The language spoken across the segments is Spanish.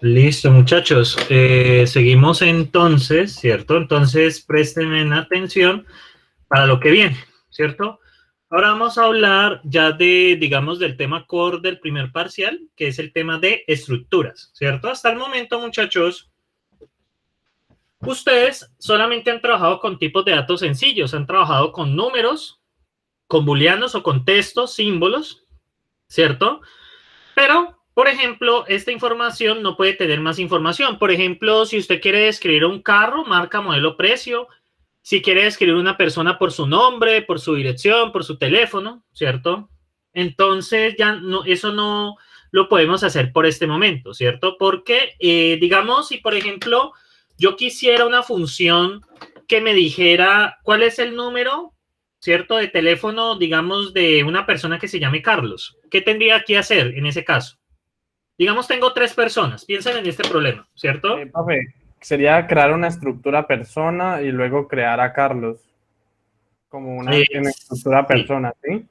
Listo, muchachos. Seguimos entonces, ¿cierto? Entonces, presten atención para lo que viene, ¿cierto? Ahora vamos a hablar ya de, digamos, del tema core del primer parcial, que es el tema de estructuras, ¿cierto? Hasta el momento, muchachos, ustedes solamente han trabajado con tipos de datos sencillos, han trabajado con números, con booleanos o con textos, símbolos, ¿cierto? Pero, por ejemplo, esta información no puede tener más información. Por ejemplo, si usted quiere describir un carro, marca, modelo, precio. Si quiere describir una persona por su nombre, por su dirección, por su teléfono, ¿cierto? Entonces ya no, eso no lo podemos hacer por este momento, ¿cierto? Porque, digamos, si por ejemplo yo quisiera una función que me dijera cuál es el número, ¿cierto? De teléfono, digamos, de una persona que se llame Carlos. ¿Qué tendría que hacer en ese caso? Digamos, tengo tres personas. Piensen en este problema, ¿cierto? Profe, sería crear una estructura persona y luego crear a Carlos como una estructura persona, ¿sí?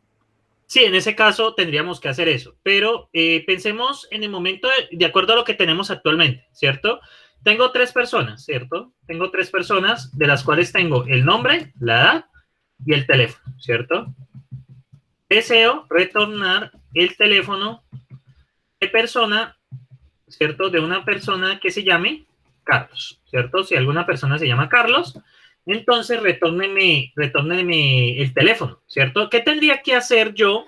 Sí, en ese caso tendríamos que hacer eso, pero pensemos en el momento de acuerdo a lo que tenemos actualmente, ¿cierto? Tengo tres personas, ¿cierto? Tengo tres personas de las cuales tengo el nombre, la edad y el teléfono, ¿cierto? Deseo retornar el teléfono de persona, ¿cierto? De una persona que se llame Carlos, ¿cierto? Si alguna persona se llama Carlos, entonces retórneme el teléfono, ¿cierto? ¿Qué tendría que hacer yo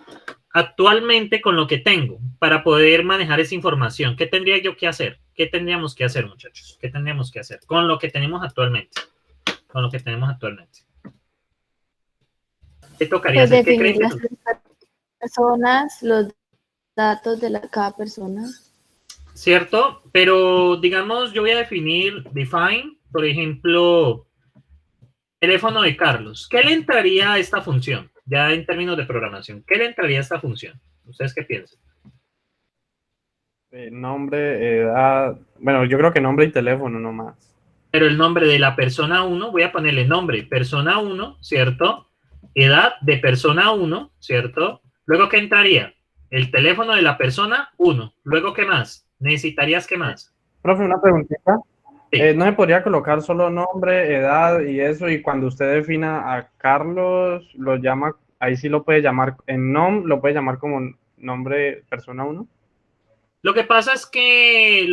actualmente con lo que tengo para poder manejar esa información? ¿Qué tendría yo que hacer? ¿Qué tendríamos que hacer, muchachos? ¿Qué tendríamos que hacer con lo que tenemos actualmente? Con lo que tenemos actualmente. ¿Qué tocaría Pues hacer? ¿Qué definir creen que las tres personas, los datos de cada persona. ¿Cierto? Pero, digamos, yo voy a definir, define, por ejemplo, teléfono de Carlos. ¿Qué le entraría a esta función? Ya en términos de programación, ¿qué le entraría a esta función? ¿Ustedes qué piensan? Nombre, edad, bueno, yo creo que nombre y teléfono nomás. Pero el nombre de la persona 1, voy a ponerle nombre, persona 1, ¿cierto? Edad de persona 1, ¿cierto? Luego, ¿qué entraría? El teléfono de la persona 1. Luego, ¿qué más? ¿Necesitarías qué más? Profe, una preguntita. Sí. ¿No se podría colocar solo nombre, edad y eso? Y cuando usted defina a Carlos, lo llama, ahí sí lo puede llamar en lo puede llamar como nombre persona 1. Lo que pasa es que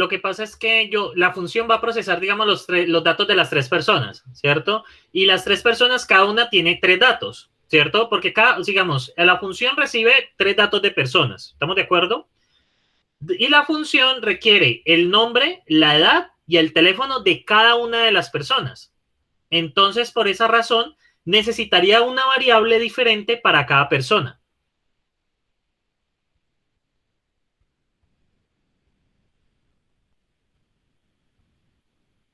la función va a procesar, digamos, los datos de las tres personas, ¿cierto? Y las tres personas, cada una tiene tres datos, ¿cierto? Porque digamos, la función recibe tres datos de personas, ¿estamos de acuerdo? Y la función requiere el nombre, la edad y el teléfono de cada una de las personas. Entonces, por esa razón, necesitaría una variable diferente para cada persona.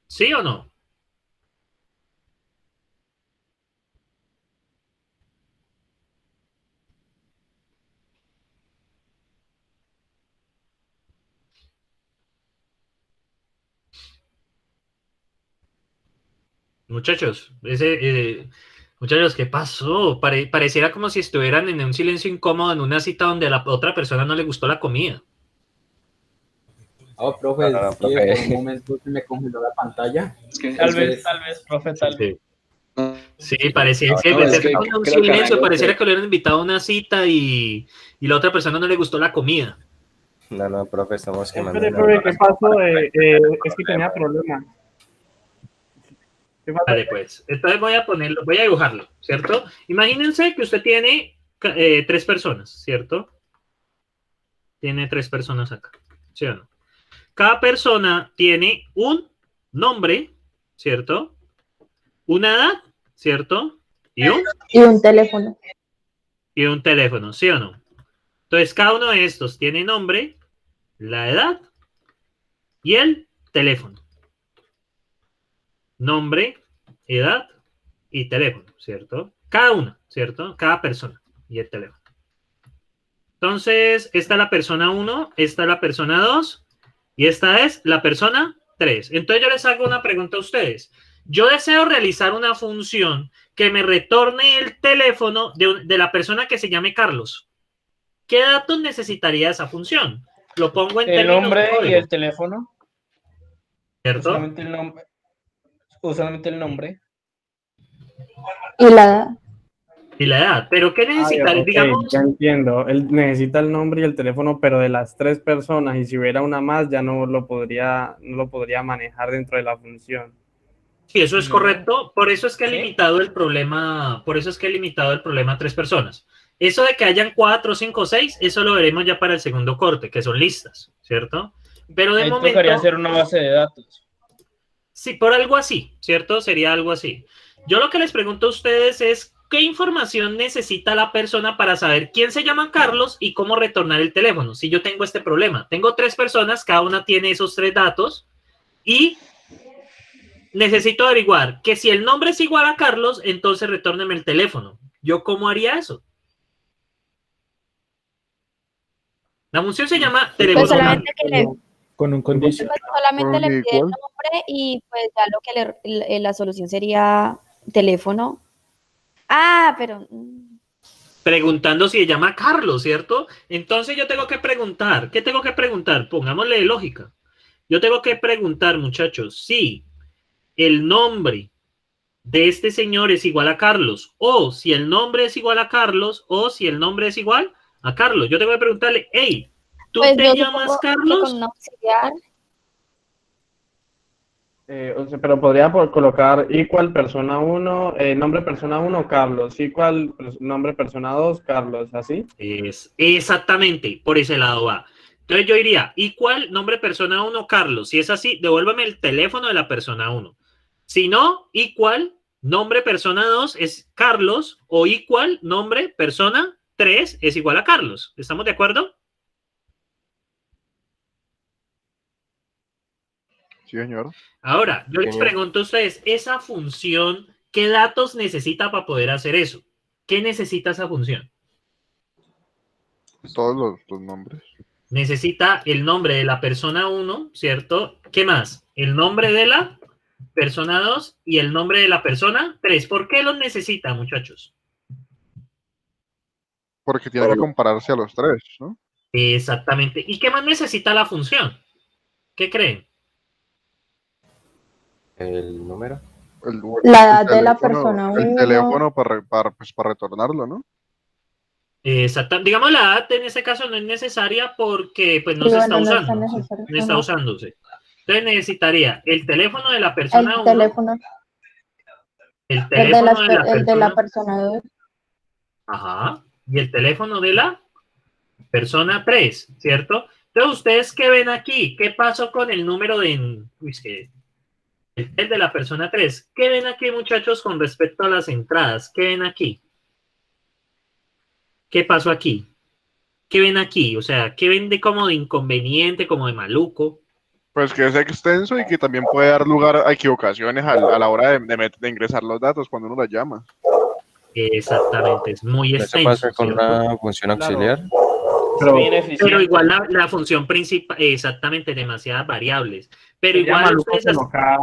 ¿Sí o no? Muchachos, muchachos, ¿qué pasó? Pareciera como si estuvieran en un silencio incómodo en una cita donde a la otra persona no le gustó la comida. Oh, profe, No, es que profe. por un momento se me congeló la pantalla. Es que, Tal vez, profe, tal vez. Sí, parecía No, que no, es que un creo que silencio, algo pareciera que- que le hubieran invitado a una cita y la otra persona no le gustó la comida. No, profe, estamos quemando. Espere, profe, ¿qué pasó? Es que tenía problemas. ¿Qué pasó? Vale, pues. Entonces voy a dibujarlo, ¿cierto? Imagínense que usted tiene tres personas, ¿cierto? Tiene tres personas acá, ¿sí o no? Cada persona tiene un nombre, ¿cierto? Una edad, ¿cierto? Y un teléfono. un teléfono, ¿sí o no? Entonces, cada uno de estos tiene nombre, la edad y el teléfono. Nombre, edad y teléfono, ¿cierto? Cada uno, ¿cierto? Cada persona y el teléfono. Entonces, esta es la persona 1, esta es la persona 2 y esta es la persona 3. Entonces, yo les hago una pregunta a ustedes. Yo deseo realizar una función que me retorne el teléfono de la persona que se llame Carlos. ¿Qué datos necesitaría esa función? Lo pongo en El términos nombre de y código. el teléfono. ¿cierto? Solamente el nombre. Solamente el nombre. Y la edad. Y la edad. Pero ¿qué necesitar? Ok, Digamos, ya entiendo. Él necesita el nombre y el teléfono, pero de las 3 personas, y si hubiera una más, ya no lo podría manejar dentro de la función. sí, eso es No. correcto. Por eso es que he ¿Sí? limitado el problema, por eso es que he limitado el problema a 3 personas. Eso de que hayan 4, 5, 6, eso lo veremos ya para el segundo corte, que son listas, ¿cierto? Pero de Ahí momento, tocaría hacer una base de datos. sí, por algo así, ¿cierto? Sería algo así. Yo lo que les pregunto a ustedes es, ¿qué información necesita la persona para saber quién se llama Carlos y cómo retornar el teléfono? Si yo tengo este problema, tengo 3 personas, cada una tiene esos 3 datos y necesito averiguar que si el nombre es igual a Carlos, entonces retórneme el teléfono. ¿Yo cómo haría eso? La función se llama Pues teléfono. solamente que le, Con un condition. pues solamente le pide el nombre y pues ya lo que la solución sería teléfono. Ah, pero Preguntando si se llama Carlos, ¿cierto? Entonces yo tengo que preguntar. ¿Qué tengo que preguntar? Pongámosle lógica. Yo tengo que preguntar, muchachos, si el nombre de este señor es igual a Carlos, o si el nombre es igual a Carlos, o si el nombre es igual a Carlos. Yo tengo que preguntarle, hey, ¿tú pues te yo llamas supongo que Carlos? con un auxiliar. Pero podría colocar equal persona 1, nombre persona 1, Carlos, equal nombre persona 2, Carlos, ¿así? Es exactamente, por ese lado va. Entonces yo diría, igual nombre persona 1, Carlos. Si es así, devuélvame el teléfono de la persona 1. Si no, igual nombre persona 2 es Carlos o igual nombre persona 3 es igual a Carlos. ¿Estamos de acuerdo? Sí, señor. Ahora, yo les Señor. pregunto a ustedes, esa función, ¿qué datos necesita para poder hacer eso? ¿Qué necesita esa función? Todos los nombres. Necesita el nombre de la persona 1, ¿cierto? ¿Qué más? El nombre de la persona 2 y el nombre de la persona 3. ¿Por qué los necesita, muchachos? Porque tiene que compararse a los 3, ¿no? Exactamente. ¿Y qué más necesita la función? ¿Qué creen? El número. La edad de la teléfono- persona El 1. teléfono para retornarlo, ¿no? Exacto. Digamos, la edad en este caso no es necesaria porque pues no Sí, se bueno, está no usando. está necesario. No está Ajá. usándose. Entonces necesitaría el teléfono de la persona El 1, teléfono, el el de, teléfono de la el de la persona, persona 2. ajá, y el teléfono de la persona 3, ¿cierto? Entonces, ¿ustedes qué ven aquí? ¿Qué pasó con el número de... Uy, es que el de la persona 3? ¿Qué ven aquí, muchachos, con respecto a las entradas? ¿Qué ven aquí? ¿Qué pasó aquí? ¿Qué ven aquí? O sea, ¿qué ven de como de inconveniente, como de maluco? Pues que es extenso y que también puede dar lugar a equivocaciones a la hora de ingresar los datos cuando uno la llama. Exactamente, es muy Eso extenso, pasa con ¿cierto? una función auxiliar. Pero Muy ineficiente. Pero igual la función principal, exactamente, demasiadas variables. Pero sería igual maluco ustedes... colocar,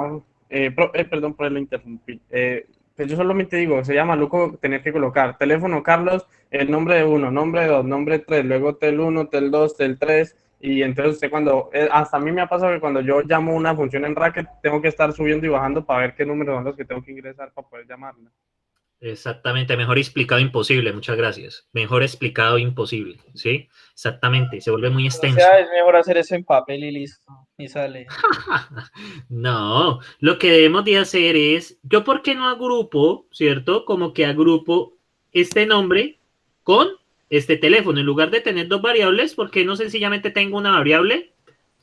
perdón por el interrumpir. Pues yo solamente digo, sería maluco tener que colocar teléfono Carlos, el nombre de 1, nombre de 2, nombre 3, luego tel 1, tel 2, tel 3, y entonces usted cuando, hasta a mí me ha pasado que cuando yo llamo una función en Racket, tengo que estar subiendo y bajando para ver qué números son los que tengo que ingresar para poder llamarla. Exactamente, mejor explicado imposible, muchas gracias. Mejor explicado imposible, ¿sí? Exactamente, se vuelve muy O extenso. sea, es mejor hacer eso en papel y listo. Y sale. No, lo que debemos de hacer es, yo por qué no agrupo, ¿cierto? Como que agrupo este nombre con este teléfono. En lugar de tener 2 variables, ¿por qué no sencillamente tengo una variable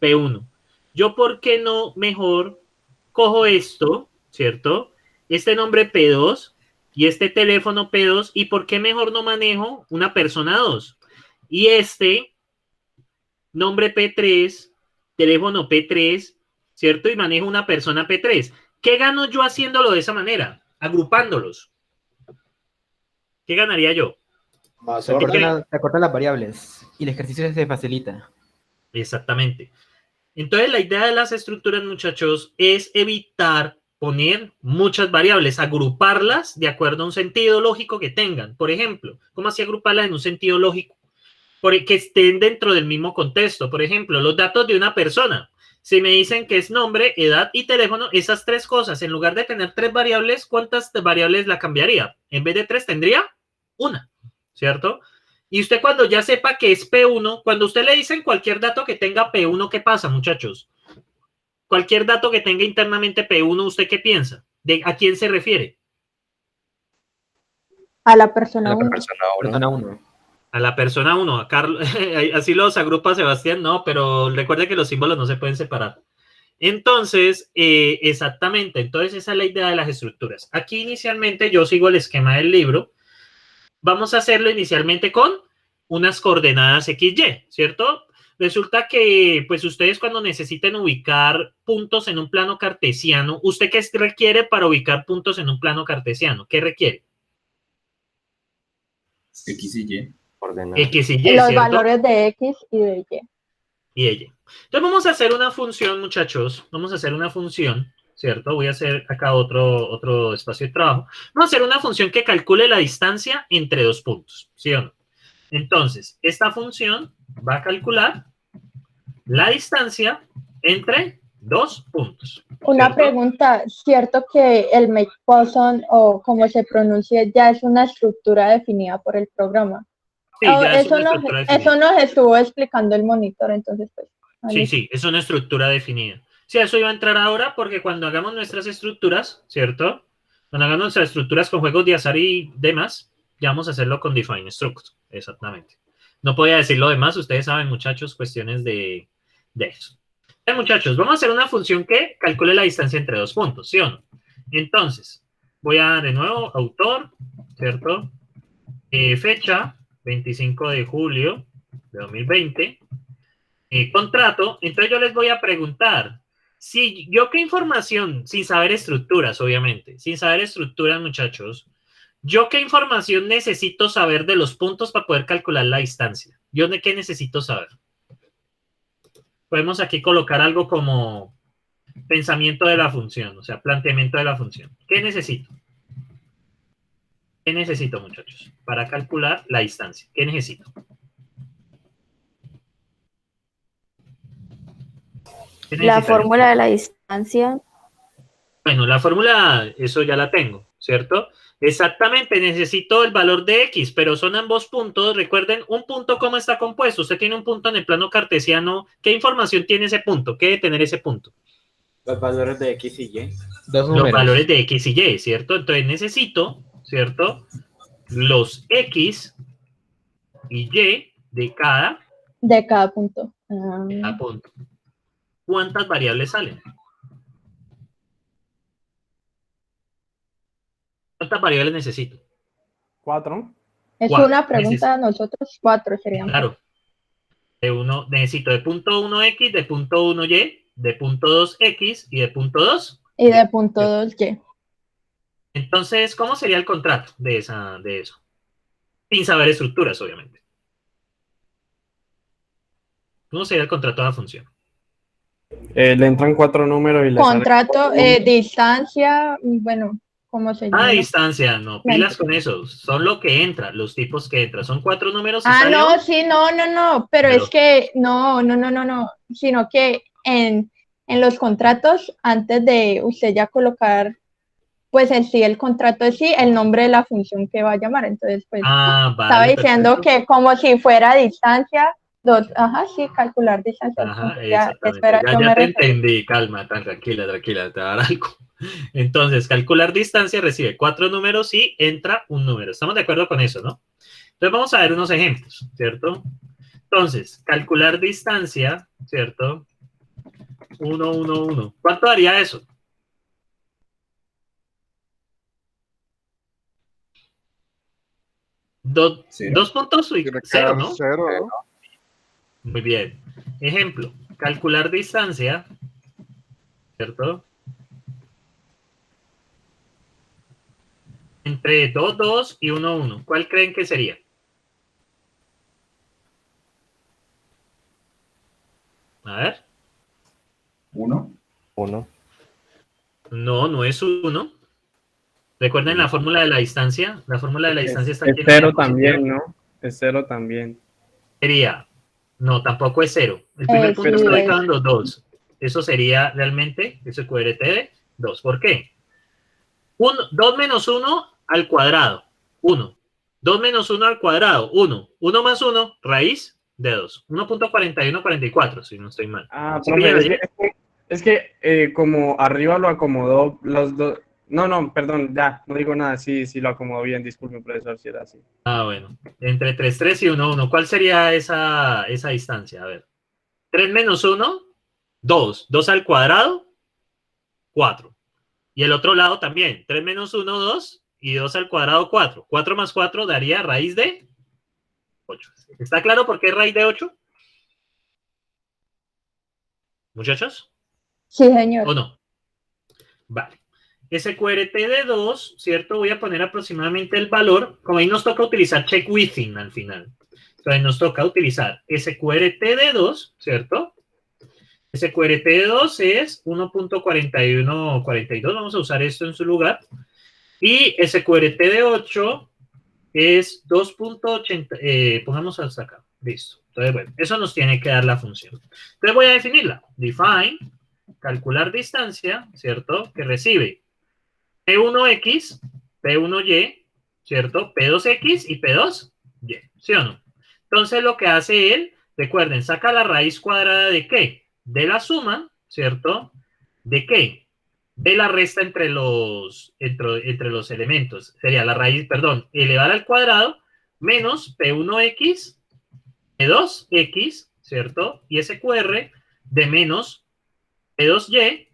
P1? Yo por qué no mejor cojo esto, ¿cierto? Este nombre P2 y este teléfono P2, ¿y por qué mejor no manejo una persona 2? Y este nombre P3, teléfono P3, ¿cierto? Y manejo una persona P3. ¿Qué gano yo haciéndolo de esa manera? Agrupándolos. ¿Qué ganaría yo? Se acortan las variables y el ejercicio se facilita. Exactamente. Entonces, la idea de las estructuras, muchachos, es evitar poner muchas variables, agruparlas de acuerdo a un sentido lógico que tengan. Por ejemplo, ¿cómo así agruparlas en un sentido lógico? Que estén dentro del mismo contexto. Por ejemplo, los datos de una persona. Si me dicen que es nombre, edad y teléfono, esas tres cosas, en lugar de tener 3 variables, ¿cuántas variables la cambiaría? En vez de 3 tendría una, ¿cierto? Y usted cuando ya sepa que es P1, cuando usted le dicen cualquier dato que tenga P1, ¿qué pasa, muchachos? Cualquier dato que tenga internamente P1, ¿usted qué piensa? ¿A quién se refiere? A la persona La 1. Persona 1. A la persona 1, a Carlos, así los agrupa Sebastián, no, pero recuerde que los símbolos no se pueden separar. Entonces, exactamente, entonces esa es la idea de las estructuras. Aquí inicialmente yo sigo el esquema del libro. Vamos a hacerlo inicialmente con unas coordenadas XY, ¿cierto? Resulta que, pues ustedes cuando necesiten ubicar puntos en un plano cartesiano, ¿usted qué requiere para ubicar puntos en un plano cartesiano? ¿Qué requiere? X y Y. Ordenado. X y Y, Los ¿cierto? valores de X y de Y. Y Y. Entonces vamos a hacer una función, muchachos. Vamos a hacer una función, ¿cierto? Voy a hacer acá otro espacio de trabajo. Vamos a hacer una función que calcule la distancia entre dos puntos, ¿sí o no? Entonces, esta función va a calcular la distancia entre dos puntos. Una ¿cierto? pregunta, ¿cierto que el make-poson o como se pronuncie ya es una estructura definida por el programa? Sí, ya es una estructura definida. Eso nos estuvo explicando el monitor, entonces pues. Sí, sí, es una estructura definida. Sí, a eso iba a entrar ahora porque cuando hagamos nuestras estructuras, ¿cierto? Cuando hagamos nuestras estructuras con juegos de azar y demás, ya vamos a hacerlo con define struct, exactamente. No podía decir lo demás, ustedes saben, muchachos, cuestiones de eso. Muchachos, vamos a hacer una función que calcule la distancia entre dos puntos, ¿sí o no? Entonces, voy a dar de nuevo autor, ¿cierto? Fecha, 25 de julio de 2020. Contrato, entonces yo les voy a preguntar, si yo qué información, sin saber estructuras, obviamente, sin saber estructuras, muchachos, yo qué información necesito saber de los puntos para poder calcular la distancia. ¿Yo de qué necesito saber? Podemos aquí colocar algo como pensamiento de la función, o sea, planteamiento de la función. ¿Qué necesito? ¿Qué necesito, muchachos? Para calcular la distancia. ¿Qué necesito? La fórmula de la distancia. Bueno, la fórmula, eso ya la tengo, ¿cierto? Exactamente, necesito el valor de X, pero son ambos puntos. Recuerden, un punto, ¿cómo está compuesto? Usted tiene un punto en el plano cartesiano. ¿Qué información tiene ese punto? ¿Qué debe tener ese punto? Los valores de X y Y. Dos Los números. valores de X y Y, ¿cierto? Entonces necesito, ¿cierto? Los X y Y de cada punto. punto. ¿Cuántas variables salen? ¿Cuántas variables necesito? 4. Es Cuatro. una pregunta de nosotros, 4 serían. Claro. Necesito de punto 1X, de punto 1Y, de punto 2X y de punto 2. Y de punto 2Y. Entonces, ¿cómo sería el contrato de eso? Sin saber estructuras, obviamente. ¿Cómo sería el contrato de la función? Le entran 4 números y le Contrato, distancia, bueno, ¿cómo se llama? Distancia, no, pilas con eso. Son lo que entra, los tipos que entran. Son 4 números. Y no, sí, no, pero es que no, sino que en los contratos, antes de usted ya colocar, pues en sí, el contrato es sí, el nombre de la función que va a llamar, entonces, pues, vale, estaba diciendo perfecto. Que como si fuera distancia, sí, calcular distancia. Ajá, ya te entendí, calma, tranquila, te va a dar algo. Entonces, calcular distancia recibe 4 números y entra un número. ¿Estamos de acuerdo con eso, no? Entonces, vamos a ver unos ejemplos, ¿cierto? Entonces, calcular distancia, ¿cierto? 1, 1, 1. ¿Cuánto daría eso? Dos puntos y 0, ¿no? 0, ¿no? Muy bien. Ejemplo, calcular distancia, ¿cierto? Entre 2, 2 y 1, 1. ¿Cuál creen que sería? A ver. 1. 1. No, no es 1. Recuerden la fórmula de la distancia. La fórmula de la distancia está aquí. Es 0 también, ¿no? Es 0 también. Sería. No, tampoco es 0. El primer punto está ubicado en los 2. Eso sería realmente SQRT de 2. ¿Por qué? 2 menos 1 al cuadrado, 1. 2 menos 1 al cuadrado, 1. 1 más 1, raíz de 2. 1.4144, si no estoy mal. Ah, ¿Sí profe, es que como arriba lo acomodó los dos. No, perdón, ya, no digo nada. Sí, lo acomodó bien, disculpe, profesor, si era así. Ah, bueno. Entre 3, 3 y 1, 1. ¿Cuál sería esa distancia? A ver. 3 menos 1, 2. 2 al cuadrado, 4. Y el otro lado también. 3 menos 1, 2. Y 2 al cuadrado, 4. 4 más 4 daría raíz de 8. ¿Está claro por qué es raíz de 8? ¿Muchachos? Sí, señor. ¿O no? Vale. SQRT de 2, ¿cierto? Voy a poner aproximadamente el valor. Como ahí nos toca utilizar check within al final. Entonces nos toca utilizar SQRT de 2, ¿cierto? SQRT de 2 es 1.4142. Vamos a usar esto en su lugar. Y SQRT de 8 es 2.80. Pongamos hasta acá. Listo. Entonces, bueno, eso nos tiene que dar la función. Entonces voy a definirla. Define, calcular distancia, ¿cierto? Que recibe P1X, P1Y, ¿cierto? P2X y P2Y, ¿sí o no? Entonces lo que hace él, recuerden, saca la raíz cuadrada de ¿qué? De la suma, ¿cierto? ¿De qué? De la resta entre los elementos. Sería la raíz, perdón, elevada al cuadrado menos P1X, P2X, ¿cierto? Y SQR de menos P2Y,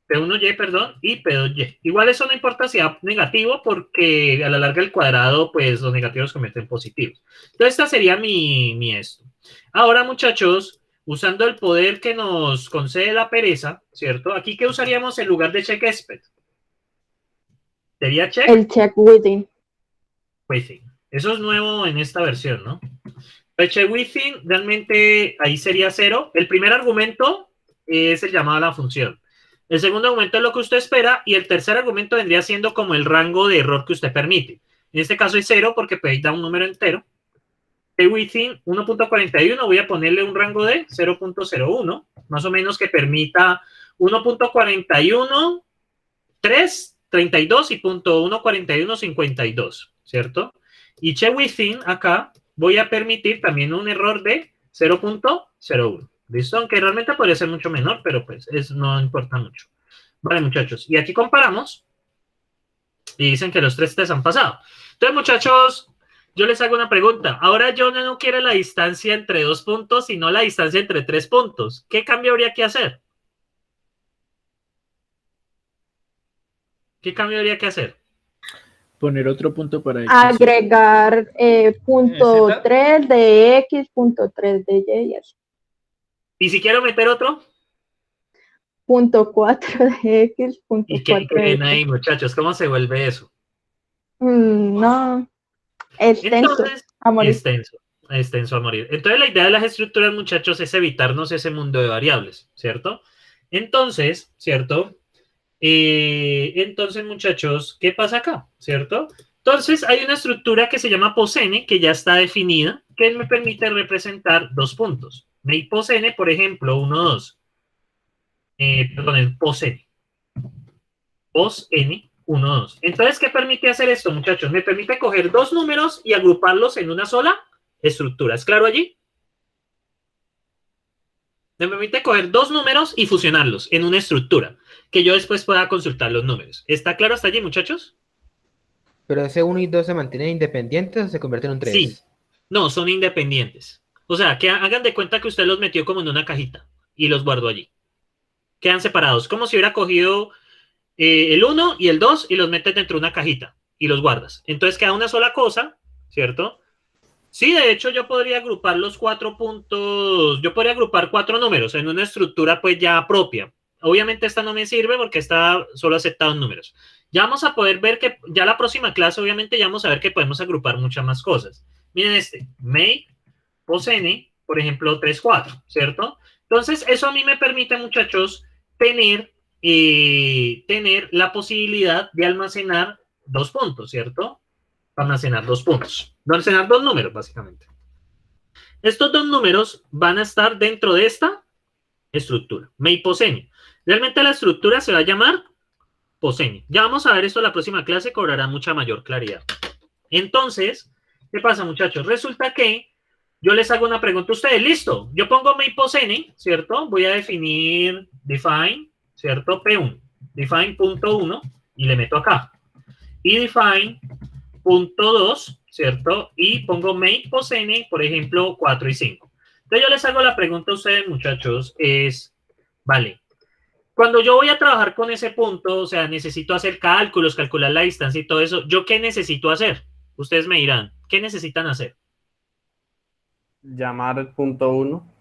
P1Y, perdón, y P2Y. Igual eso no importa si sea negativo, porque a la larga el cuadrado, pues los negativos se convierten en positivos. Entonces, esta sería mi esto. Ahora, muchachos, usando el poder que nos concede la pereza, ¿cierto? Aquí, ¿qué usaríamos en lugar de check expect? ¿Sería check? El check within. Within. Eso es nuevo en esta versión, ¿no? El check within, realmente ahí sería 0. El primer argumento es el llamado a la función. El segundo argumento es lo que usted espera y el tercer argumento vendría siendo como el rango de error que usted permite. En este caso es 0 porque pues, ahí da un número entero. Within 1.41 voy a ponerle un rango de 0.01, más o menos que permita 1.41, 3, 32 y .141, 52, ¿cierto? Y within acá voy a permitir también un error de 0.01. ¿Listo? Aunque realmente podría ser mucho menor, pero pues eso no importa mucho. Vale, muchachos. Y aquí comparamos. Y dicen que los 3 test han pasado. Entonces, muchachos, yo les hago una pregunta. Ahora Jonah no quiere la distancia entre 2 puntos, sino la distancia entre 3 puntos. ¿Qué cambio habría que hacer? ¿Qué cambio habría que hacer? Poner otro punto para X. Agregar punto 3 de X, punto 3 de Y y así. ¿Y si quiero meter otro? Punto 4 de X, punto ¿Y qué 4 de creen Y. ahí, muchachos? ¿Cómo se vuelve eso? No, extenso. Entonces, a morir. Extenso a morir. Entonces, la idea de las estructuras, muchachos, es evitarnos ese mundo de variables, ¿cierto? Entonces, ¿cierto? Entonces, muchachos, ¿qué pasa acá? ¿Cierto? Entonces, hay una estructura que se llama POSN, que ya está definida, que me permite representar 2 puntos. Make POSN, por ejemplo, 1, 2. Perdón, el POSN. POSN, 1, 2. Entonces, ¿qué permite hacer esto, muchachos? Me permite coger 2 números y agruparlos en una sola estructura. ¿Es claro allí? Me permite coger 2 números y fusionarlos en una estructura, que yo después pueda consultar los números. ¿Está claro hasta allí, muchachos? ¿Pero ese 1 y 2 se mantienen independientes o se convierten en un 3? Sí. No, son independientes. O sea, que hagan de cuenta que usted los metió como en una cajita y los guardó allí. Quedan separados, como si hubiera cogido el 1 y el 2 y los metes dentro de una cajita y los guardas. Entonces queda una sola cosa, ¿cierto? Sí, de hecho yo podría agrupar los 4 puntos, yo podría agrupar 4 números en una estructura pues ya propia. Obviamente esta no me sirve porque está solo aceptado en números. Ya vamos a poder ver que, ya la próxima clase obviamente ya vamos a ver que podemos agrupar muchas más cosas. Miren este, make, POSN, por ejemplo, 3, 4, ¿cierto? Entonces eso a mí me permite, muchachos, tener la posibilidad de almacenar 2 puntos, ¿cierto? Almacenar 2 puntos. Almacenar 2 números, básicamente. Estos 2 números van a estar dentro de esta estructura. Main posene. Realmente la estructura se va a llamar posene. Ya vamos a ver esto en la próxima clase, cobrará mucha mayor claridad. Entonces, ¿qué pasa, muchachos? Resulta que yo les hago una pregunta a ustedes. Listo, yo pongo main posene, ¿cierto? Voy a definir define, ¿cierto? P1. Define punto 1 y le meto acá. Y define punto 2, ¿cierto? Y pongo main posene, por ejemplo, 4 y 5. Entonces yo les hago la pregunta a ustedes, muchachos, es, vale, cuando yo voy a trabajar con ese punto, o sea, necesito hacer cálculos, calcular la distancia y todo eso, ¿yo qué necesito hacer? Ustedes me dirán, ¿qué necesitan hacer? Llamar el punto 1.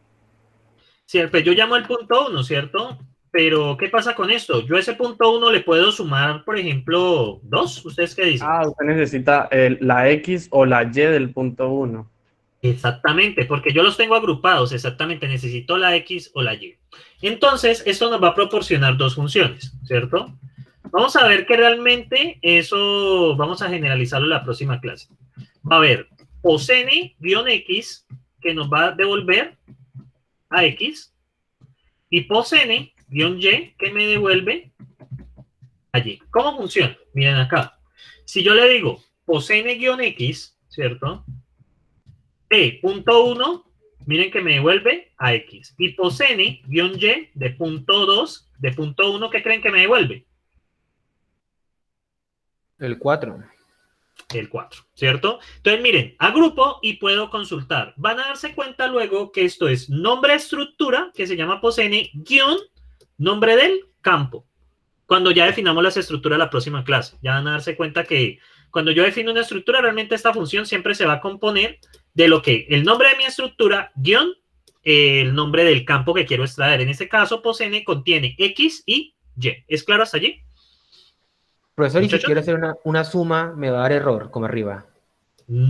Sí, pues yo llamo el punto 1, ¿cierto? Pero, ¿qué pasa con esto? Yo a ese punto 1 le puedo sumar, por ejemplo, 2. ¿Ustedes qué dicen? Ah, usted necesita la X o la Y del punto 1. Exactamente, porque yo los tengo agrupados, exactamente, necesito la X o la Y. Entonces, esto nos va a proporcionar dos funciones, ¿cierto? Vamos a ver que realmente eso vamos a generalizarlo en la próxima clase. Va a haber posene-x, que nos va a devolver a X, y posene-y, que me devuelve a Y. ¿Cómo funciona? Miren acá. Si yo le digo posene-x, ¿cierto? P.1, miren que me devuelve a X. Y posene-y de punto 2, de punto 1, ¿qué creen que me devuelve? El 4. El 4, ¿cierto? Entonces, miren, agrupo y puedo consultar. Van a darse cuenta luego que esto es nombre de estructura, que se llama posene, guión, nombre del campo. Cuando ya definamos las estructuras la próxima clase, ya van a darse cuenta que cuando yo defino una estructura, realmente esta función siempre se va a componer de lo que el nombre de mi estructura, guión, el nombre del campo que quiero extraer. En este caso, posene contiene X y Y. ¿Es claro hasta allí? Profesor, y si ¿Muchacho? quiero hacer una suma, me va a dar error, como arriba.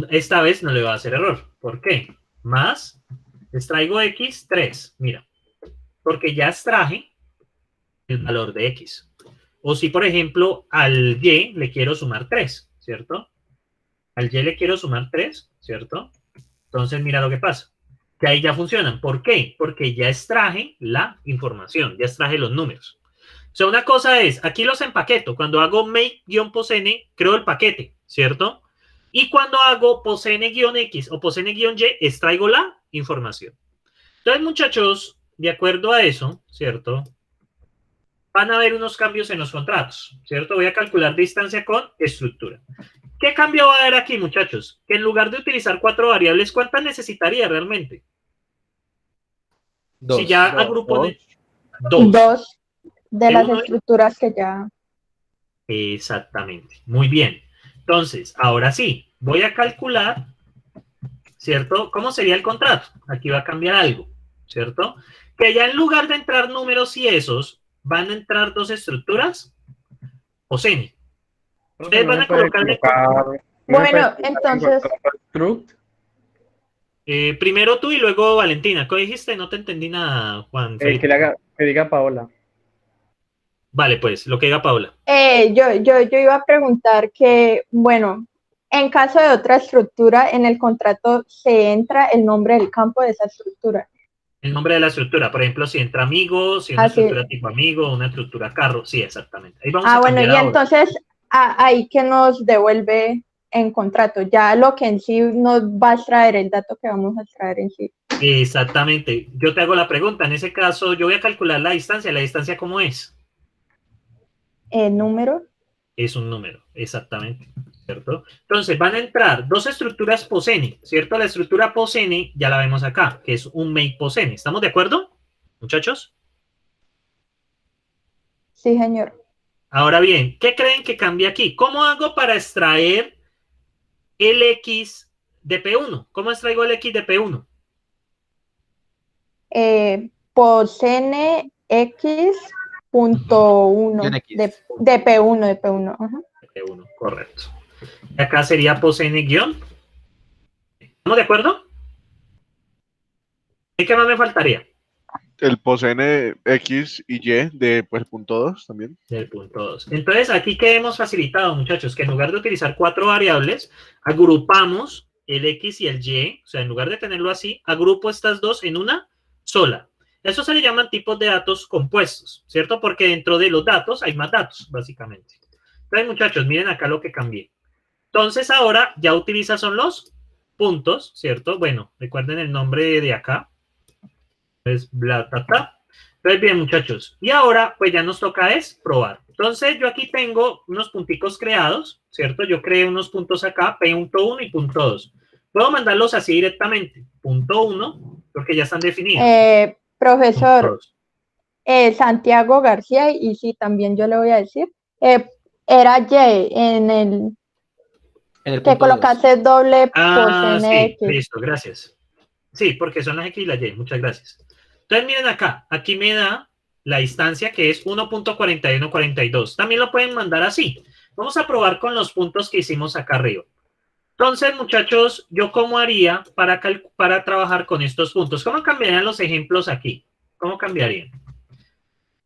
Esta vez no le va a hacer error. ¿Por qué? Más, extraigo X, 3. Mira, porque ya extraje el valor de X. O si, por ejemplo, al Y le quiero sumar 3, ¿cierto? Al Y le quiero sumar 3, ¿cierto? Entonces, mira lo que pasa. Que ahí ya funcionan. ¿Por qué? Porque ya extraje la información, ya extraje los números. O sea, una cosa es, aquí los empaqueto. Cuando hago make-posene, creo el paquete, ¿cierto? Y cuando hago posene-x o posene-y, extraigo la información. Entonces, muchachos, de acuerdo a eso, ¿cierto? Van a haber unos cambios en los contratos, ¿cierto? Voy a calcular distancia con estructura. ¿Qué cambio va a haber aquí, muchachos? Que en lugar de utilizar 4 variables, ¿cuántas necesitaría realmente? 2. Si ya agrupo 2 de las uno- estructuras que ya... Exactamente. Muy bien. Entonces, ahora sí, voy a calcular, ¿cierto? ¿Cómo sería el contrato? Aquí va a cambiar algo, ¿cierto? Que ya en lugar de entrar números y esos, van a entrar dos estructuras posene. Ustedes van a colocarle... Bueno, entonces... primero tú y luego Valentina. ¿Qué dijiste? No te entendí nada, Juan. Que diga Paola. Vale, pues, lo que diga Paola. Yo iba a preguntar que, bueno, en caso de otra estructura, en el contrato se entra el nombre del campo de esa estructura. El nombre de la estructura, por ejemplo, si entra amigo, si es una estructura tipo amigo, una estructura carro, sí, exactamente. Ahí vamos a bueno, y cambiar ahora. entonces ahí que nos devuelve en contrato, ya lo que en sí nos va a extraer, el dato que vamos a extraer en sí. Exactamente. Yo te hago la pregunta, en ese caso yo voy a calcular la distancia ¿cómo es? ¿El número? Es un número, exactamente, ¿cierto? Entonces van a entrar dos estructuras posene, ¿cierto? La estructura posene ya la vemos acá, que es un make posene. ¿Estamos de acuerdo, muchachos? Sí, señor. Ahora bien, ¿qué creen que cambia aquí? ¿Cómo hago para extraer el X de P1? ¿Cómo extraigo el X de P1? Posene X.1 de P1, ajá. P1, correcto. Y acá sería posene guión. ¿Estamos de acuerdo? ¿Y qué más me faltaría? El posene X y Y de pues, el punto 2 también. Del punto 2. Entonces, aquí que hemos facilitado, muchachos, que en lugar de utilizar 4 variables, agrupamos el X y el Y. O sea, en lugar de tenerlo así, agrupo estas dos en una sola. Eso se le llaman tipos de datos compuestos, ¿cierto? Porque dentro de los datos hay más datos, básicamente. Entonces, muchachos, miren acá lo que cambié. Entonces, ahora ya utiliza son los puntos, ¿cierto? Bueno, recuerden el nombre de acá. Es bla, ta, ta. Entonces, bien, muchachos. Y ahora, pues ya nos toca es probar. Entonces, yo aquí tengo unos punticos creados, ¿cierto? Yo creé unos puntos acá, P.1 y punto 2. Puedo mandarlos así directamente. Punto 1, porque ya están definidos. Profesor, Santiago García, y sí, también yo le voy a decir, era Y en el que colocaste doble por sí, CNX. listo, gracias. Sí, porque son las X y las Y, muchas gracias. Entonces, miren acá, aquí me da la instancia que es 1.4142. También lo pueden mandar así. Vamos a probar con los puntos que hicimos acá arriba. Entonces, muchachos, ¿yo cómo haría para trabajar con estos puntos? ¿Cómo cambiarían los ejemplos aquí? ¿Cómo cambiarían?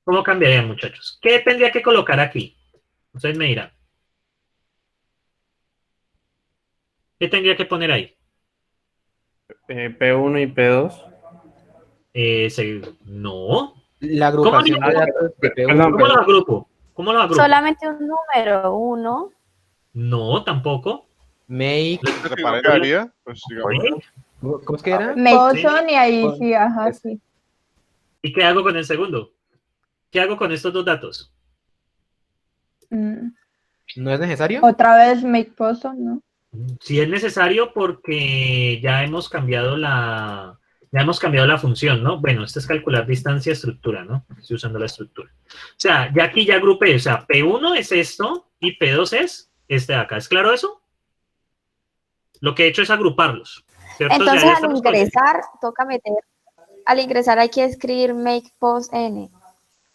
¿Cómo cambiarían, muchachos? ¿Qué tendría que colocar aquí? Ustedes me dirán. ¿Qué tendría que poner ahí? P1 y P2. No. La agrupación de datos de P1. ¿Cómo los agrupo? ¿Cómo los agrupo? Solamente un número, 1. No, tampoco. Make. ¿Separaría? Pues digamos. ¿Cómo es que era? Mason y ahí sí, ajá, sí. ¿Y qué hago con el segundo? ¿Qué hago con estos dos datos? ¿No es necesario? Otra vez make Poson, ¿no? Sí es necesario porque ya hemos cambiado la función, ¿no? Bueno, esto es calcular distancia, estructura, ¿no? Estoy usando la estructura. O sea, ya aquí ya agrupé, o sea, P1 es esto y P2 es este de acá. ¿Es claro eso? Lo que he hecho es agruparlos, ¿cierto? Entonces, Ya al estamos ingresar, toca meter, al ingresar hay que escribir make post n.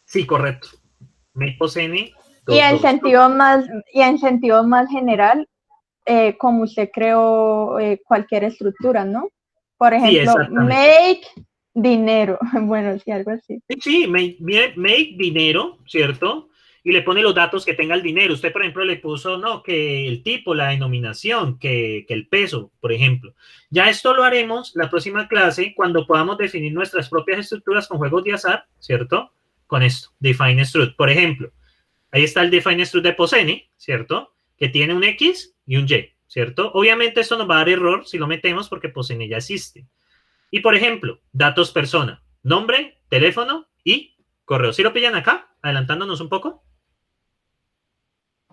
Sí, correcto. Make post n. Y en sentido más general, como usted creó cualquier estructura, ¿no? Por ejemplo, make dinero. Bueno, sí, algo así. Sí, make dinero, ¿cierto? Y le pone los datos que tenga el dinero. Usted, por ejemplo, le puso, no, que el tipo, la denominación, que el peso, por ejemplo. Ya esto lo haremos la próxima clase cuando podamos definir nuestras propias estructuras con juegos de azar, ¿cierto? Con esto, define struct. Por ejemplo, ahí está el define struct de POSN, ¿cierto? Que tiene un X y un Y, ¿cierto? Obviamente esto nos va a dar error si lo metemos porque POSN ya existe. Y, por ejemplo, datos persona, nombre, teléfono y correo. ¿Sí lo pillan acá? Adelantándonos un poco.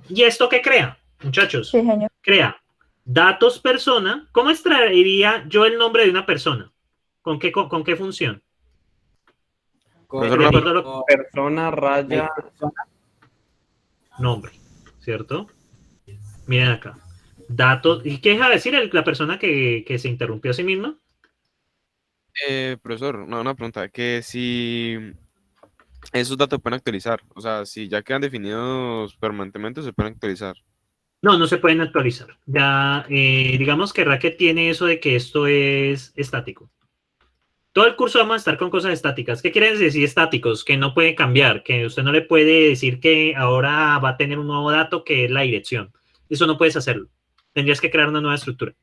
¿Y esto qué crea, muchachos? Sí, señor. Crea datos persona. ¿Cómo extraería yo el nombre de una persona? ¿Con qué función? Persona, raya. Nombre, ¿cierto? Miren acá. Datos. ¿Y qué deja de decir la persona que se interrumpió a sí misma? Profesor, una pregunta, que si esos datos pueden actualizar, o sea, si ya quedan definidos permanentemente, se pueden actualizar. No, no se pueden actualizar. Ya, digamos que Racket tiene eso de que esto es estático. Todo el curso vamos a estar con cosas estáticas. ¿Qué quieren decir estáticos? Que no puede cambiar, que usted no le puede decir que ahora va a tener un nuevo dato que es la dirección. Eso no puedes hacerlo. Tendrías que crear una nueva estructura.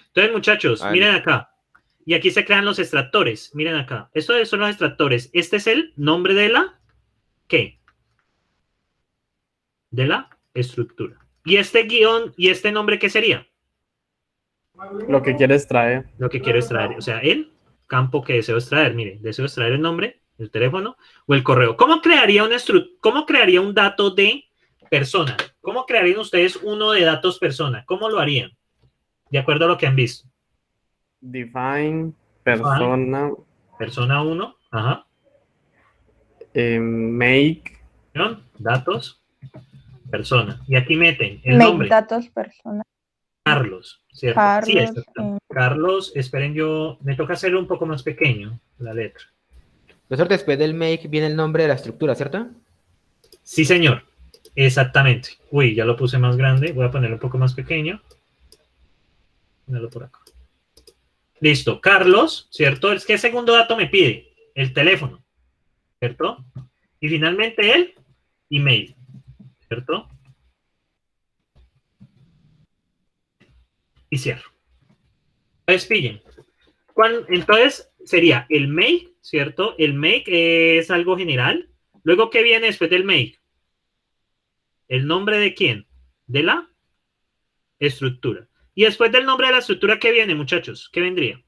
Entonces, muchachos, miren acá. Y aquí se crean los extractores. Miren acá. Estos son los extractores. Este es el nombre de la... ¿qué? De la estructura. ¿Y este guión y este nombre qué sería? Lo que quiere extraer. Lo que quiero extraer. O sea, el campo que deseo extraer. Mire, deseo extraer el nombre, el teléfono o el correo. ¿Cómo crearía un dato de persona? ¿Cómo crearían ustedes uno de datos persona? ¿Cómo lo harían? De acuerdo a lo que han visto. Define, persona. Persona 1. Ajá. Make. Datos, persona. Y aquí meten el make nombre. Datos, persona. Carlos, ¿cierto? Carlos, sí, exacto. Carlos, esperen, me toca hacerlo un poco más pequeño, la letra. Profesor, después del make viene el nombre de la estructura, ¿cierto? Sí, señor. Exactamente. Uy, ya lo puse más grande. Voy a ponerlo un poco más pequeño. Ponerlo por acá. Listo. Carlos, ¿cierto? ¿Qué segundo dato me pide? El teléfono, ¿cierto? Y finalmente el email, ¿cierto? Y cierro. Entonces, pillen. Entonces, sería el mail, ¿cierto? El make es algo general. Luego, ¿qué viene después del make? ¿El nombre de quién? De la estructura. Y después del nombre de la estructura, ¿qué viene, muchachos? ¿Qué vendría?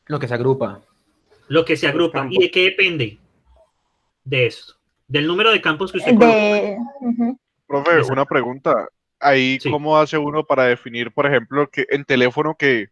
Lo que se agrupa. Lo que se agrupa. campos. ¿Y de qué depende? De esto. Del número de campos que usted coloca. Profe, Exacto. una pregunta. Ahí, Sí. ¿cómo hace uno para definir, por ejemplo, que en teléfono que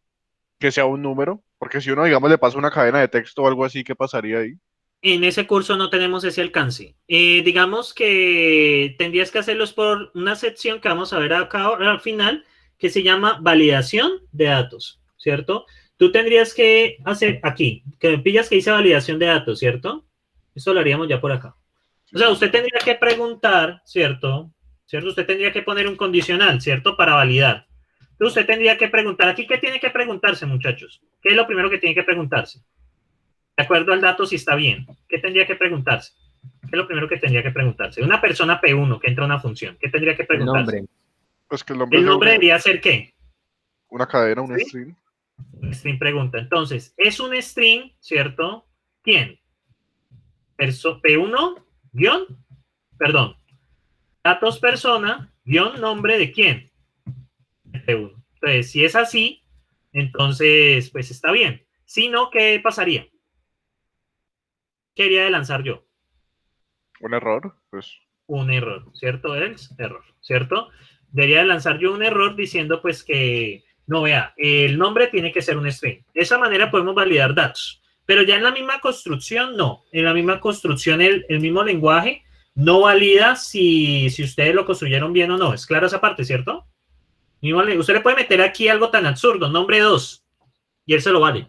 sea un número? Porque si uno, digamos, le pasa una cadena de texto o algo así, ¿qué pasaría ahí? En ese curso no tenemos ese alcance. Digamos que tendrías que hacerlos por una sección que vamos a ver acá al final, que se llama validación de datos, ¿cierto? Tú tendrías que hacer aquí, que me pillas que dice validación de datos, ¿cierto? Eso lo haríamos ya por acá. O sea, usted tendría que preguntar, ¿cierto? ¿Cierto? Usted tendría que poner un condicional, ¿cierto? Para validar. Entonces usted tendría que preguntar, aquí, ¿qué tiene que preguntarse, muchachos? ¿Qué es lo primero que tiene que preguntarse? De acuerdo al dato, si está bien. ¿Qué tendría que preguntarse? ¿Qué es lo primero que tendría que preguntarse? Una persona P1 que entra a una función, ¿qué tendría que El preguntarse? nombre. Pues que el nombre El sea nombre debería ser ¿qué? una cadena, un ¿Sí? string. String pregunta. Entonces, ¿es un string, cierto? ¿Quién? P1, guión, perdón. Datos persona, guión nombre de quién? P1. Entonces, si es así, entonces, pues está bien. Si no, ¿qué pasaría? ¿Qué haría de lanzar yo? Un error, pues. Un error, ¿cierto? Es error, ¿cierto? Debería de lanzar yo un error diciendo pues que, no vea, el nombre tiene que ser un string. De esa manera podemos validar datos. Pero ya en la misma construcción, no. En la misma construcción, el mismo lenguaje no valida si ustedes lo construyeron bien o no. Es claro esa parte, ¿cierto? Usted le puede meter aquí algo tan absurdo, nombre 2, y él se lo vale.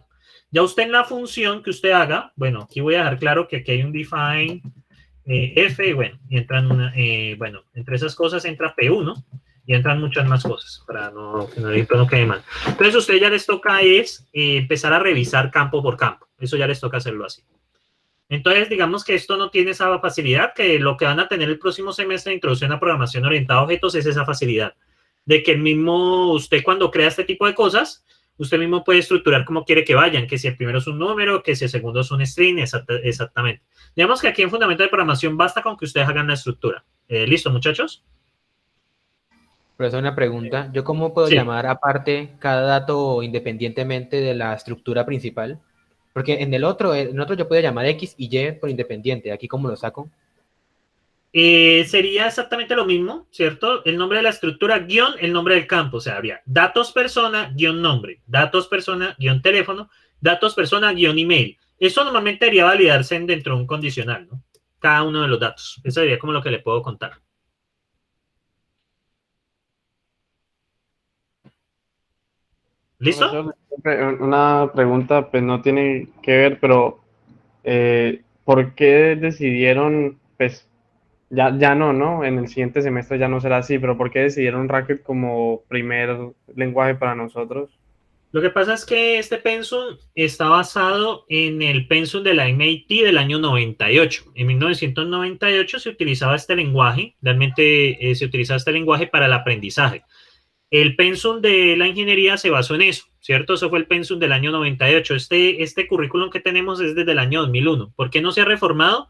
Ya usted en la función que usted haga, bueno, aquí voy a dejar claro que aquí hay un define F, bueno, y entran bueno, entre esas cosas entra P1 y entran muchas más cosas para que no quede mal. Entonces, a ustedes ya les toca es empezar a revisar campo por campo. Eso ya les toca hacerlo así. Entonces, digamos que esto no tiene esa facilidad, que lo que van a tener el próximo semestre de introducción a programación orientada a objetos es esa facilidad. De que el mismo, usted cuando crea este tipo de cosas, usted mismo puede estructurar cómo quiere que vayan, que si el primero es un número, que si el segundo es un string, exactamente. Digamos que aquí en Fundamento de Programación basta con que ustedes hagan la estructura. ¿Listo, muchachos? Profesor, una pregunta. ¿Yo cómo puedo Sí. llamar aparte cada dato independientemente de la estructura principal? Porque en el otro yo puedo llamar X y Y por independiente. ¿Aquí cómo lo saco? Sería exactamente lo mismo, ¿cierto? El nombre de la estructura, guión, el nombre del campo. O sea, habría datos persona, guión nombre, datos persona, guión teléfono, datos persona, guión email. Eso normalmente debería validarse dentro de un condicional, ¿no? Cada uno de los datos. Eso sería como lo que le puedo contar. ¿Listo? Profesor, una pregunta, pues no tiene que ver, pero ¿por qué decidieron, pues ya no? En el siguiente semestre ya no será así, pero ¿por qué decidieron Racket como primer lenguaje para nosotros? Lo que pasa es que este pensum está basado en el pensum de la MIT del año 98. En 1998 se utilizaba este lenguaje, realmente se utilizaba este lenguaje para el aprendizaje. El pensum de la ingeniería se basó en eso, ¿cierto? Eso fue el pensum del año 98. Este currículum que tenemos es desde el año 2001. ¿Por qué no se ha reformado?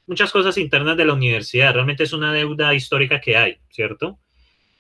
Muchas cosas internas de la universidad. Realmente es una deuda histórica que hay, ¿cierto?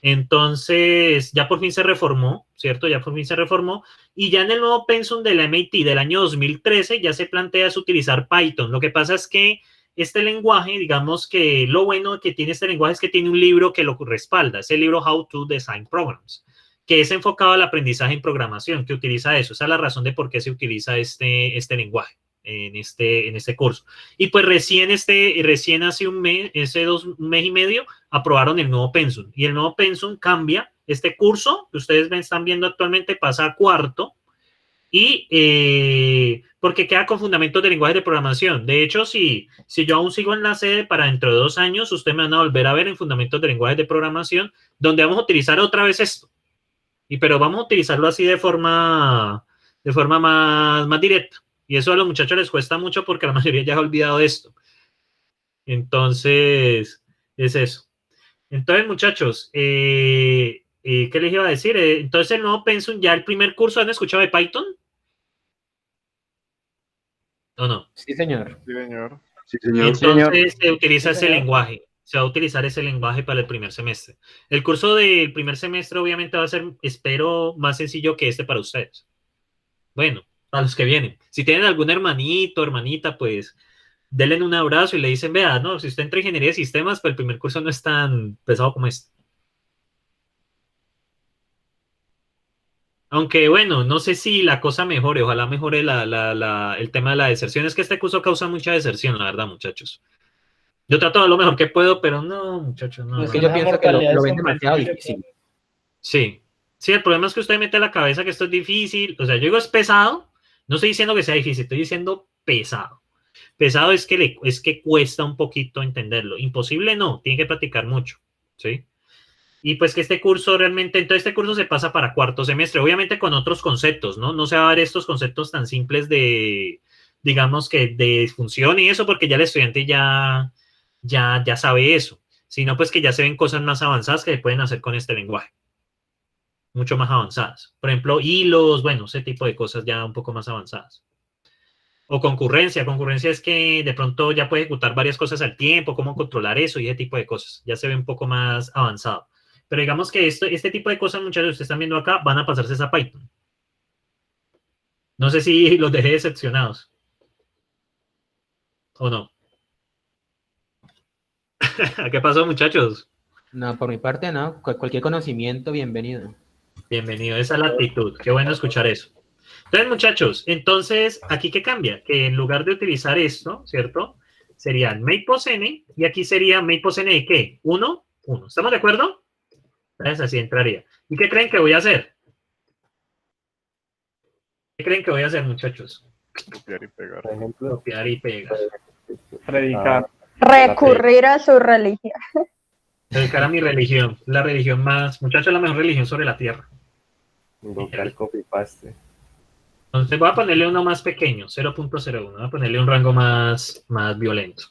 Entonces, ya por fin se reformó, ¿cierto? Ya por fin se reformó. Y ya en el nuevo pensum de la MIT del año 2013 ya se plantea es utilizar Python. Lo que pasa es que este lenguaje, digamos que lo bueno que tiene este lenguaje es que tiene un libro que lo respalda. Es el libro How to Design Programs, que es enfocado al aprendizaje en programación, que utiliza eso. Esa es la razón de por qué se utiliza este lenguaje en este curso. Y pues recién hace un mes, un mes y medio, aprobaron el nuevo pensum. Y el nuevo pensum cambia. Este curso que ustedes están viendo actualmente pasa a cuarto. Y porque queda con fundamentos de lenguaje de programación. De hecho, si yo aún sigo en la sede para dentro de 2 años, ustedes me van a volver a ver en fundamentos de lenguaje de programación, donde vamos a utilizar otra vez esto. Pero vamos a utilizarlo así de forma más directa. Y eso a los muchachos les cuesta mucho porque la mayoría ya ha olvidado de esto. Entonces, es eso. Entonces, muchachos, ¿qué les iba a decir? Entonces, el nuevo pensum, ya el primer curso, ¿han escuchado de Python? ¿O no? Sí, señor. Sí, señor. Sí, señor. Entonces se utiliza Sí, ese señor. lenguaje. Se va a utilizar ese lenguaje para el primer semestre. El curso del primer semestre obviamente va a ser, espero, más sencillo que este para ustedes. Bueno, para los que vienen. Si tienen algún hermanito, hermanita, pues denle un abrazo y le dicen, vea, no, si usted entra en ingeniería de sistemas, pues el primer curso no es tan pesado como este. Aunque bueno, no sé si la cosa mejore, ojalá mejore el tema de la deserción. Es que este curso causa mucha deserción, la verdad, muchachos. Yo trato de lo mejor que puedo, pero no, muchachos, no. Pues Es no. que yo esa pienso que lo mortalidad es ven demasiado comprensible, difícil. Sí. Sí, el problema es que usted mete a la cabeza que esto es difícil. O sea, yo digo es pesado. No estoy diciendo que sea difícil, estoy diciendo pesado. Pesado es que, es que cuesta un poquito entenderlo. Imposible no, tiene que practicar mucho. ¿Sí? Y pues que este curso realmente, entonces este curso se pasa para cuarto semestre, obviamente con otros conceptos, ¿no? No se va a ver estos conceptos tan simples de, digamos que de función y eso, porque ya el estudiante ya sabe eso, sino pues que ya se ven cosas más avanzadas que se pueden hacer con este lenguaje, mucho más avanzadas. Por ejemplo, hilos, bueno, ese tipo de cosas ya un poco más avanzadas. O concurrencia, concurrencia es que de pronto ya puede ejecutar varias cosas al tiempo, cómo controlar eso y ese tipo de cosas, ya se ve un poco más avanzado. Pero digamos que este tipo de cosas, muchachos, ustedes están viendo acá, van a pasarse a Python. No sé si los dejé decepcionados. ¿O no? ¿Qué pasó, muchachos? No, por mi parte, no. Cualquier conocimiento, bienvenido. Bienvenido, esa es la actitud. Qué bueno escuchar eso. Entonces, muchachos, entonces, ¿aquí qué cambia? Que en lugar de utilizar esto, ¿cierto? Serían makePosN y aquí sería makePosN de ¿qué? 1, 1. ¿Estamos de acuerdo? Entonces, así entraría. ¿Y qué creen que voy a hacer? ¿Qué creen que voy a hacer, muchachos? Copiar y pegar. Por ejemplo, Copiar y pegar. Predicar. Recurrir a su religión. Dedicar a mi religión. La religión más, muchachos, la mejor religión sobre la tierra. invocar copy-paste. Entonces voy a ponerle uno más pequeño, 0.01. Voy a ponerle un rango más violento.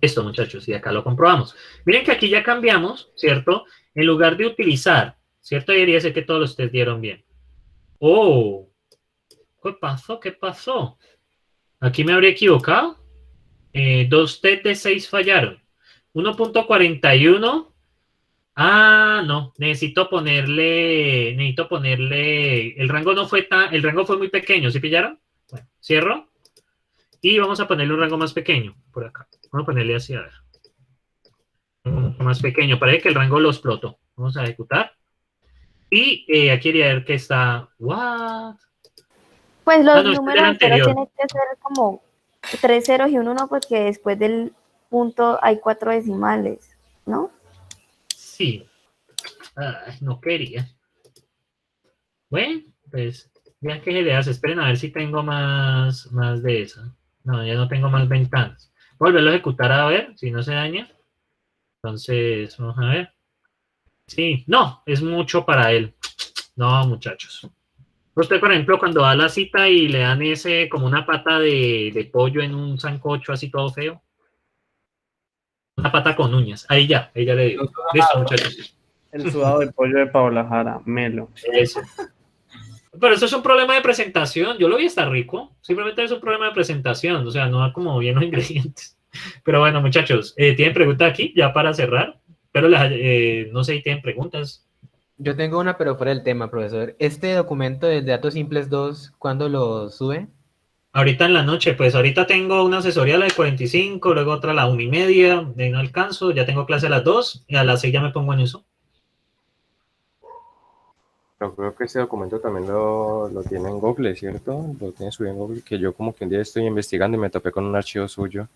Esto, muchachos, y acá lo comprobamos. Miren que aquí ya cambiamos, ¿cierto? En lugar de utilizar, ¿cierto? Debería ser que todos los test dieron bien. ¡Oh! ¿Qué pasó? ¿Qué pasó? Aquí me habría equivocado. 2 test de 6 fallaron. 1.41. Ah, no. Necesito ponerle, el rango no fue tan, el rango fue muy pequeño, ¿sí pillaron? Bueno, cierro. Y vamos a ponerle un rango más pequeño, por acá. Vamos a ponerle así, a ver. Más pequeño, parece que el rango lo explotó. Vamos a ejecutar. Y aquí quería ver que está, ¿what? Pues los no, este números era enteros anterior. tienen que ser como 3 ceros y un 1 porque después del punto hay 4 decimales, ¿no? Sí. Ay, no quería. Bueno, pues, vean qué se le hace. Esperen a ver si tengo más de eso. No, ya no tengo más ventanas. Volverlo a ejecutar a ver si no se daña. Entonces, vamos a ver. Sí, no, es mucho para él. No, muchachos. Usted, por ejemplo, cuando va a la cita y le dan ese, como una pata de pollo en un sancocho así todo feo. Una pata con uñas. Ahí ya le digo. Listo, muchachos. El sudado de pollo de Paola Jara, melo. Eso. Pero eso es un problema de presentación. Yo lo vi, está rico. Simplemente es un problema de presentación. O sea, no da como bien los ingredientes. Pero bueno, muchachos, ¿tienen preguntas aquí ya para cerrar? Pero no sé si tienen preguntas. Yo tengo una, pero fuera del tema, profesor. Este documento de Datos Simples 2, ¿cuándo lo sube? Ahorita en la noche, pues ahorita tengo una asesoría a la de 45, luego otra a la 1:30, de ahí no alcanzo, ya tengo clase a las 2 y a las 6 ya me pongo en eso. Pero creo que este documento también lo tiene en Google, ¿cierto? Lo tiene subido en Google, que yo como que un día estoy investigando y me topé con un archivo suyo.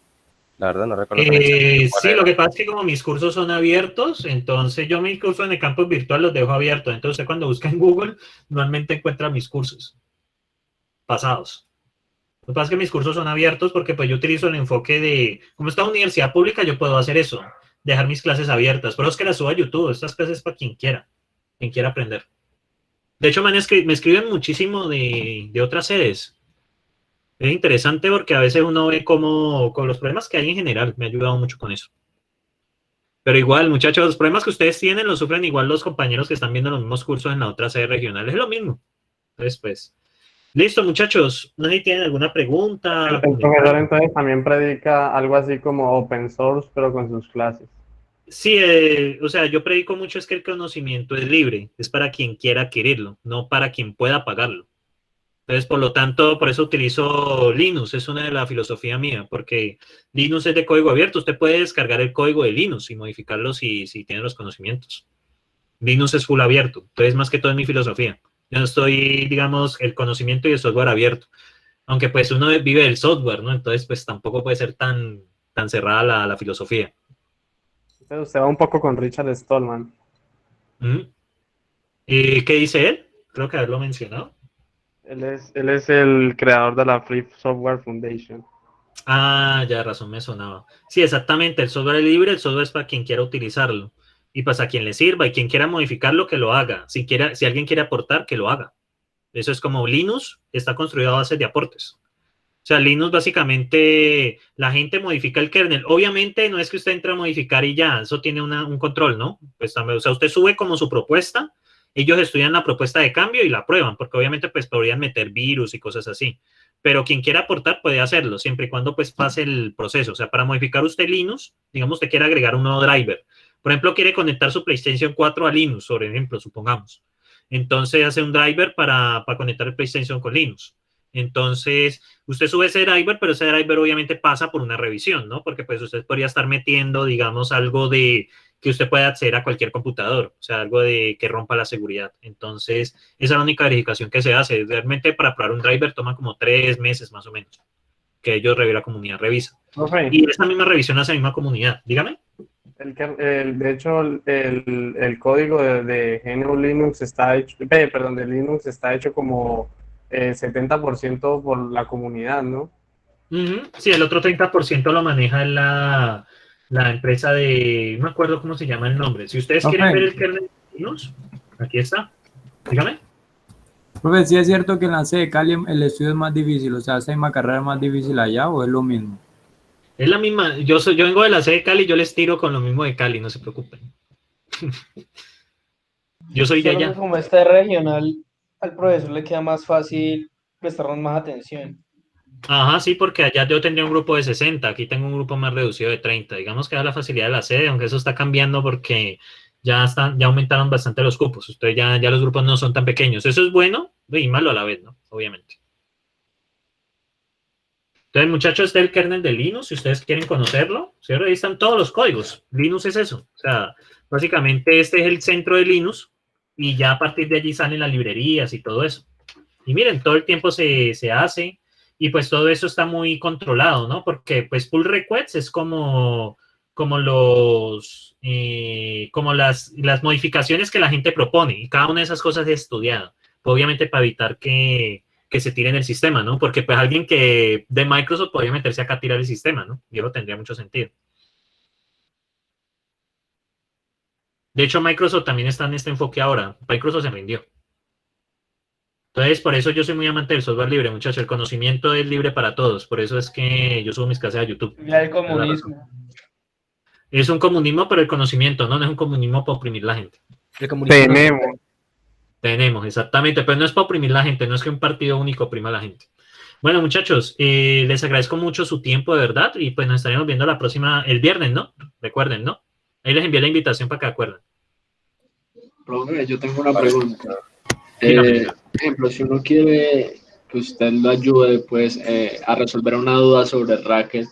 La verdad no recuerdo. Sí, lo que pasa es que como mis cursos son abiertos, entonces yo mis cursos en el campus virtual los dejo abiertos. Entonces cuando busca en Google, normalmente encuentra mis cursos pasados. Lo que pasa es que mis cursos son abiertos porque pues yo utilizo el enfoque de, como esta universidad pública, yo puedo hacer eso, dejar mis clases abiertas. Pero es que las subo a YouTube, estas clases para quien quiera aprender. De hecho, me escriben muchísimo de otras sedes. Es interesante porque a veces uno ve cómo, con los problemas que hay en general, me ha ayudado mucho con eso. Pero igual, muchachos, los problemas que ustedes tienen los sufren igual los compañeros que están viendo los mismos cursos en la otra sede regional. Es lo mismo. Entonces, pues, Listo, muchachos. No sé si tienen alguna pregunta. El profesor entonces también predica algo así como open source, pero con sus clases. Sí, o sea, yo predico mucho es que el conocimiento es libre, es para quien quiera adquirirlo, no para quien pueda pagarlo. Entonces, por lo tanto, por eso utilizo Linux, es una de la filosofía mía, porque Linux es de código abierto, usted puede descargar el código de Linux y modificarlo si tiene los conocimientos. Linux es full abierto, entonces más que todo es mi filosofía. Yo no estoy, digamos, el conocimiento y el software abierto, aunque pues uno vive del software, ¿no? Entonces, pues tampoco puede ser tan cerrada la filosofía. Entonces usted va un poco con Richard Stallman. ¿Qué dice él? Creo que haberlo mencionado. Él es el creador de la Free Software Foundation. Ah, ya, razón, me sonaba. Sí, exactamente, el software es libre, el software es para quien quiera utilizarlo. Y pues a quien le sirva, y quien quiera modificarlo, que lo haga. Si alguien quiere aportar, que lo haga. Eso es como Linux, está construido a base de aportes. O sea, Linux básicamente, la gente modifica el kernel. Obviamente no es que usted entre a modificar y ya, eso tiene un control, ¿no? Pues también, o sea, usted sube como su propuesta, ellos estudian la propuesta de cambio y la aprueban, porque obviamente pues podrían meter virus y cosas así. Pero quien quiera aportar puede hacerlo, siempre y cuando pues pase el proceso. O sea, para modificar usted Linux, digamos, usted quiere agregar un nuevo driver. Por ejemplo, quiere conectar su PlayStation 4 a Linux, por ejemplo, supongamos. Entonces hace un driver para conectar el PlayStation con Linux. Entonces, usted sube ese driver, pero ese driver obviamente pasa por una revisión, ¿no? Porque pues usted podría estar metiendo, digamos, algo de que usted pueda acceder a cualquier computador, o sea, algo de que rompa la seguridad. Entonces, esa es la única verificación que se hace. Realmente para probar un driver toma como 3 meses más o menos, que ellos, la comunidad, revisa. Okay. Y esa misma revisión hace la misma comunidad. Dígame. De hecho, el código de GNU Linux está hecho, de Linux está hecho como 70% por la comunidad, ¿no? Sí, el otro 30% lo maneja la empresa de, no me acuerdo cómo se llama el nombre. Si ustedes quieren ver el kernel de Linux, aquí está. Dígame. Profe, ¿sí es cierto que en la C de Cali el estudio es más difícil? O sea, ¿esa misma carrera es más difícil allá o es lo mismo? Es la misma. Yo vengo de la C de Cali, yo les tiro con lo mismo de Cali, no se preocupen. Yo soy de Solo allá. que como este es regional, al profesor le queda más fácil prestarnos más atención. Ajá, sí, porque allá yo tendría un grupo de 60, aquí tengo un grupo más reducido de 30. Digamos que da la facilidad de la sede, aunque eso está cambiando porque ya aumentaron bastante los cupos. Ustedes ya los grupos no son tan pequeños. Eso es bueno y malo a la vez, ¿no? Obviamente. Entonces, muchachos, este es el kernel de Linux, si ustedes quieren conocerlo, ¿cierto? Ahí están todos los códigos. Linux es eso. O sea, básicamente este es el centro de Linux y ya a partir de allí salen las librerías y todo eso. Y miren, todo el tiempo se hace y pues todo eso está muy controlado, ¿no? Porque pues pull requests es como las modificaciones que la gente propone y cada una de esas cosas es estudiada. Obviamente para evitar que se tire en el sistema, ¿no? Porque pues alguien que de Microsoft podría meterse acá a tirar el sistema, ¿no? Y eso tendría mucho sentido. De hecho, Microsoft también está en este enfoque ahora. Microsoft se rindió. Entonces, por eso yo soy muy amante del software libre, muchachos. El conocimiento es libre para todos. Por eso es que yo subo mis clases a YouTube. Ya el comunismo. Es un comunismo, pero el conocimiento, ¿no? No es un comunismo para oprimir la gente. El comunismo Tenemos, exactamente. Pero no es para oprimir la gente, no es que un partido único oprima a la gente. Bueno, muchachos, les agradezco mucho su tiempo, de verdad. Y pues nos estaremos viendo la próxima, el viernes, ¿no? Recuerden, ¿no? Ahí les envié la invitación para que acuerden. Profe, yo tengo una pregunta. Ejemplo, si uno quiere que usted lo ayude pues a resolver una duda sobre Racket,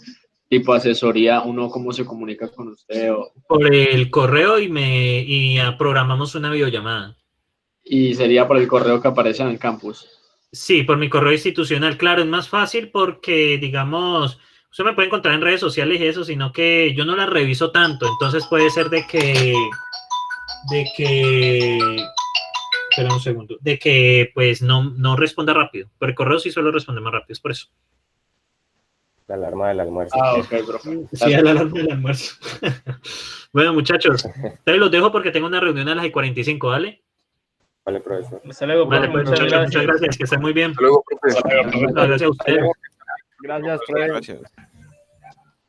tipo asesoría, ¿uno cómo se comunica con usted? Por el correo y programamos una videollamada. ¿Y sería por el correo que aparece en el campus? Sí, por mi correo institucional. Claro, es más fácil porque, digamos, usted me puede encontrar en redes sociales y eso, sino que yo no las reviso tanto. Entonces puede ser de que espera un segundo, de que pues no responda rápido. Por el correo sí suelo responder más rápido, es por eso. La alarma del almuerzo. Ah, ok, profe. Sí, la alarma del almuerzo. Bueno, muchachos, ustedes los dejo porque tengo una reunión a las 45, ¿vale? Vale, profesor. Hasta luego, Vale, profe. pues, muchas gracias, que estén muy bien. Hasta luego, profe. Muchas gracias a ustedes. Gracias, profe. Gracias.